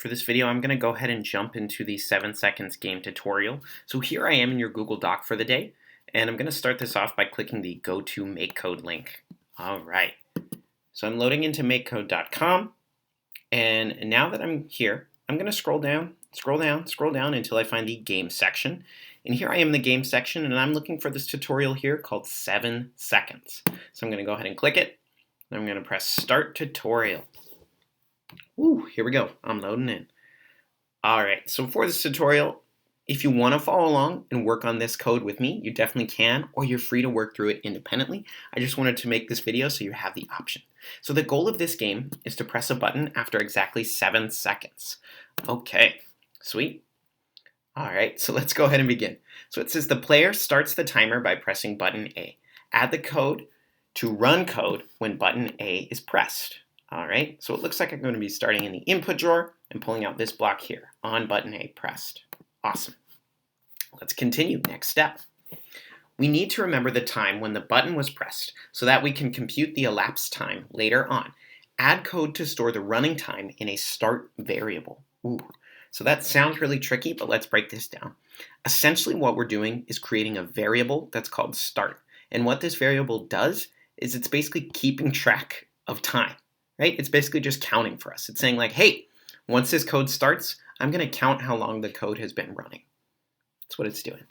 For this video, I'm going to go ahead and jump into the 7 seconds game tutorial. So here I am in your Google Doc for the day, and I'm going to start this off by clicking the Go to Makecode link. All right, so I'm loading into makecode.com, and now that I'm here, I'm going to scroll down until I find the game section. And here I am in the game section, and I'm looking for this tutorial here called 7 seconds. So I'm going to go ahead and click it, and I'm going to press Start Tutorial. Ooh, here we go. I'm loading in. All right, so for this tutorial, if you want to follow along and work on this code with me, you definitely can, or you're free to work through it independently. I just wanted to make this video so you have the option. So the goal of this game is to press a button after exactly 7 seconds. Okay, sweet. All right, so let's go ahead and begin. So it says the player starts the timer by pressing button A. Add the code to run code when button A is pressed. All right, so it looks like I'm going to be starting in the input drawer and pulling out this block here, on button A pressed. Awesome. Let's continue. Next step. We need to remember the time when the button was pressed so that we can compute the elapsed time later on. Add code to store the running time in a start variable. Ooh, so that sounds really tricky, but let's break this down. Essentially what we're doing is creating a variable that's called start. And what this variable does is it's basically keeping track of time. Right? It's basically just counting for us. It's saying like, hey, once this code starts, I'm going to count how long the code has been running. That's what it's doing.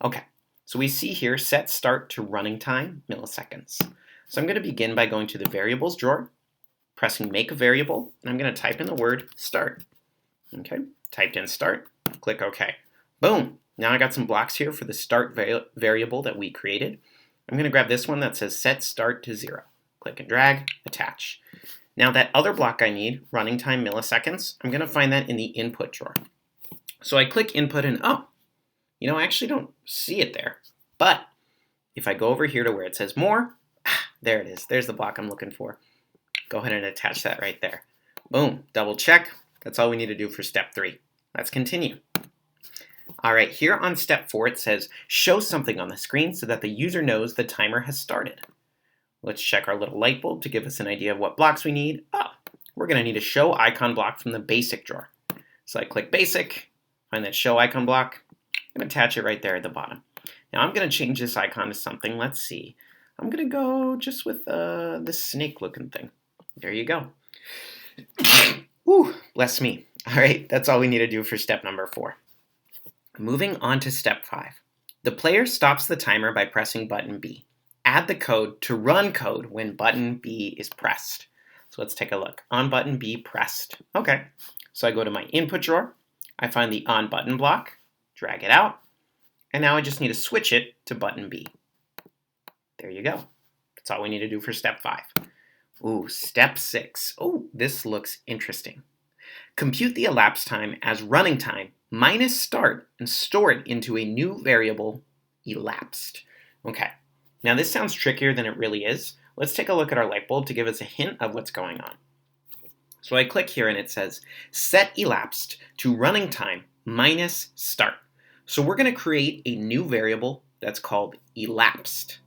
Okay, so we see here set start to running time milliseconds. So I'm going to begin by going to the variables drawer, pressing make a variable, and I'm going to type in the word start. Okay, typed in start, click OK. Boom, now I got some blocks here for the start variable that we created. I'm going to grab this one that says set start to 0. Click and drag, attach. Now that other block I need, running time milliseconds, I'm going to find that in the input drawer. So I click input and I actually don't see it there. But if I go over here to where it says more, there it is. There's the block I'm looking for. Go ahead and attach that right there. Boom, double check. That's all we need to do for step 3. Let's continue. All right, here on step 4, it says show something on the screen so that the user knows the timer has started. Let's check our little light bulb to give us an idea of what blocks we need. Oh, we're going to need a show icon block from the basic drawer. So I click basic, find that show icon block, and attach it right there at the bottom. Now I'm going to change this icon to something. Let's see. I'm going to go just with this snake looking thing. There you go. Whew, bless me. All right, that's all we need to do for step number 4. Moving on to step 5. The player stops the timer by pressing button B. Add the code to run code when button B is pressed. So let's take a look. On button B pressed. Okay, so I go to my input drawer. I find the on button block, drag it out, and now I just need to switch it to button B. There you go. That's all we need to do for step 5. Ooh, step 6. Oh, this looks interesting. Compute the elapsed time as running time minus start and store it into a new variable, elapsed. Okay. Now this sounds trickier than it really is. Let's take a look at our light bulb to give us a hint of what's going on. So I click here and it says set elapsed to running time minus start. So we're going to create a new variable that's called elapsed.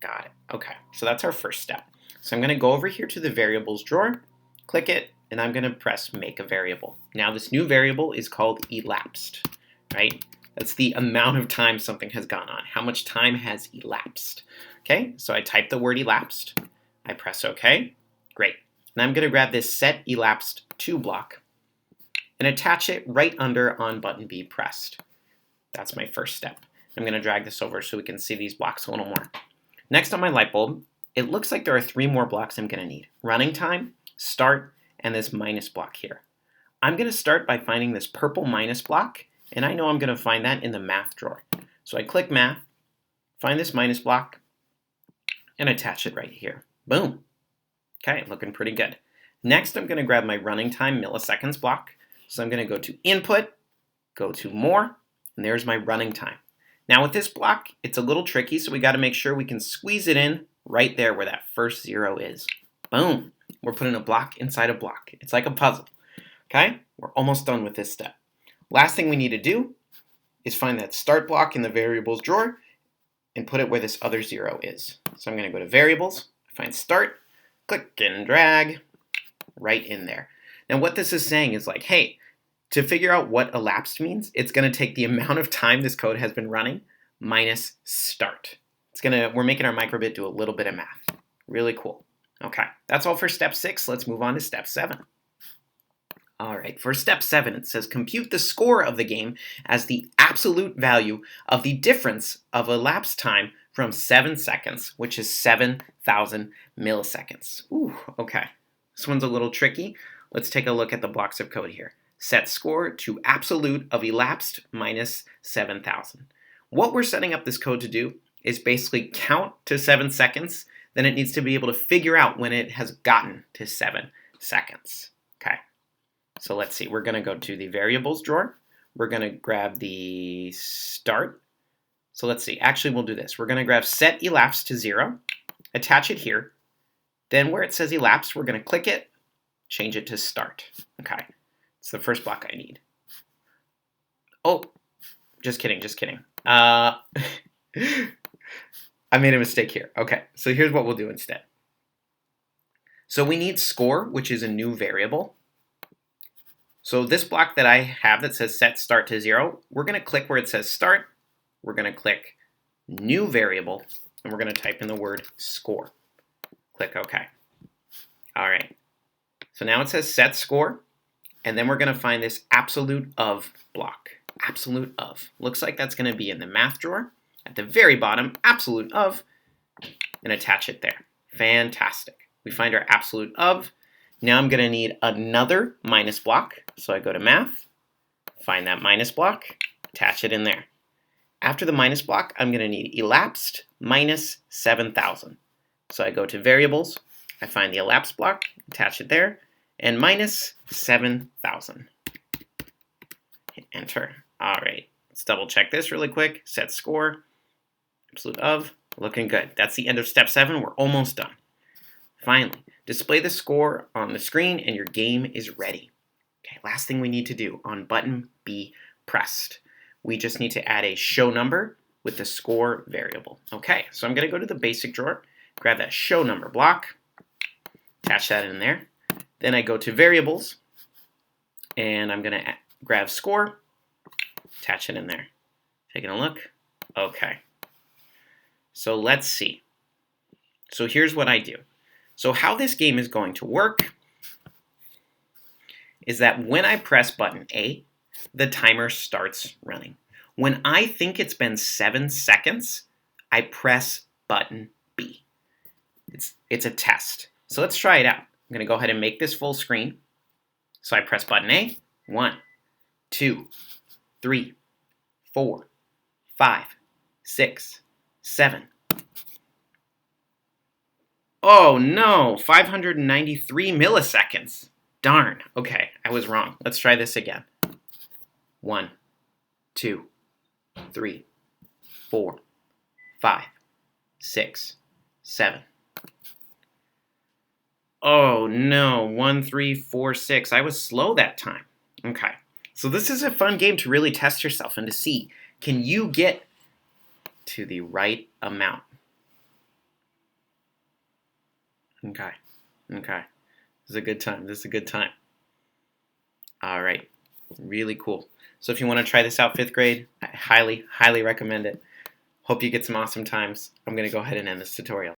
Got it. Okay, so that's our first step. So I'm going to go over here to the variables drawer, click it, and I'm going to press make a variable. Now this new variable is called elapsed, right? That's the amount of time something has gone on. How much time has elapsed? Okay, so I type the word elapsed. I press OK. Great. And I'm going to grab this set elapsed to block and attach it right under on button B pressed. That's my first step. I'm going to drag this over so we can see these blocks a little more. Next on my light bulb, it looks like there are 3 more blocks I'm going to need. Running time, start, and this minus block here. I'm going to start by finding this purple minus block. And I know I'm going to find that in the math drawer. So I click math, find this minus block, and attach it right here. Boom. Okay, looking pretty good. Next, I'm going to grab my running time milliseconds block. So I'm going to go to input, go to more, and there's my running time. Now with this block, it's a little tricky, so we got to make sure we can squeeze it in right there where that first 0 is. Boom. We're putting a block inside a block. It's like a puzzle. Okay, we're almost done with this step. Last thing we need to do is find that start block in the variables drawer and put it where this other 0 is. So I'm going to go to variables, find start, click and drag right in there. Now what this is saying is like, hey, to figure out what elapsed means, it's going to take the amount of time this code has been running minus start. We're making our microbit do a little bit of math. Really cool. Okay, that's all for step 6. Let's move on to step 7. All right, for step 7, it says compute the score of the game as the absolute value of the difference of elapsed time from 7 seconds, which is 7,000 milliseconds. Ooh, okay. This one's a little tricky. Let's take a look at the blocks of code here. Set score to absolute of elapsed minus 7,000. What we're setting up this code to do is basically count to 7 seconds, then it needs to be able to figure out when it has gotten to 7 seconds. Okay, so let's see. We're going to go to the variables drawer. We're going to grab the start. So let's see. Actually, we'll do this. We're going to grab set elapsed to 0, attach it here. Then where it says elapsed, we're going to click it, change it to start. Okay, it's the first block I need. Oh, just kidding, just kidding. I made a mistake here. Okay, so here's what we'll do instead. So we need score, which is a new variable. So this block that I have that says set start to 0, we're going to click where it says start. We're going to click new variable, and we're going to type in the word score. Click OK. All right. So now it says set score, and then we're going to find this absolute of block. Absolute of. Looks like that's going to be in the math drawer. At the very bottom, absolute of, and attach it there. Fantastic. We find our absolute of. Now I'm going to need another minus block. So I go to math, find that minus block, attach it in there. After the minus block, I'm going to need elapsed minus 7,000. So I go to variables, I find the elapsed block, attach it there, and minus 7,000. Hit enter. All right, let's double check this really quick. Set score, absolute of, looking good. That's the end of step 7. We're almost done. Finally, display the score on the screen and your game is ready. Okay, last thing we need to do on button B pressed. We just need to add a show number with the score variable. Okay, so I'm going to go to the basic drawer, grab that show number block, attach that in there. Then I go to variables, and I'm going to grab score, attach it in there. Taking a look. Okay. So let's see. So here's what I do. So how this game is going to work is that when I press button A, the timer starts running. When I think it's been 7 seconds, I press button B. It's a test. So let's try it out. I'm going to go ahead and make this full screen. So I press button A. 1, 2, 3, 4, 5, 6, 7. Oh no, 593 milliseconds. Darn. Okay, I was wrong. Let's try this again. 1, 2, 3, 4, 5, 6, 7. Oh no, 1, 3, 4, 6. I was slow that time. Okay, so this is a fun game to really test yourself and to see, can you get to the right amount? Okay, okay. This is a good time. This is a good time. All right, really cool. So if you want to try this out 5th grade, I highly, highly recommend it. Hope you get some awesome times. I'm going to go ahead and end this tutorial.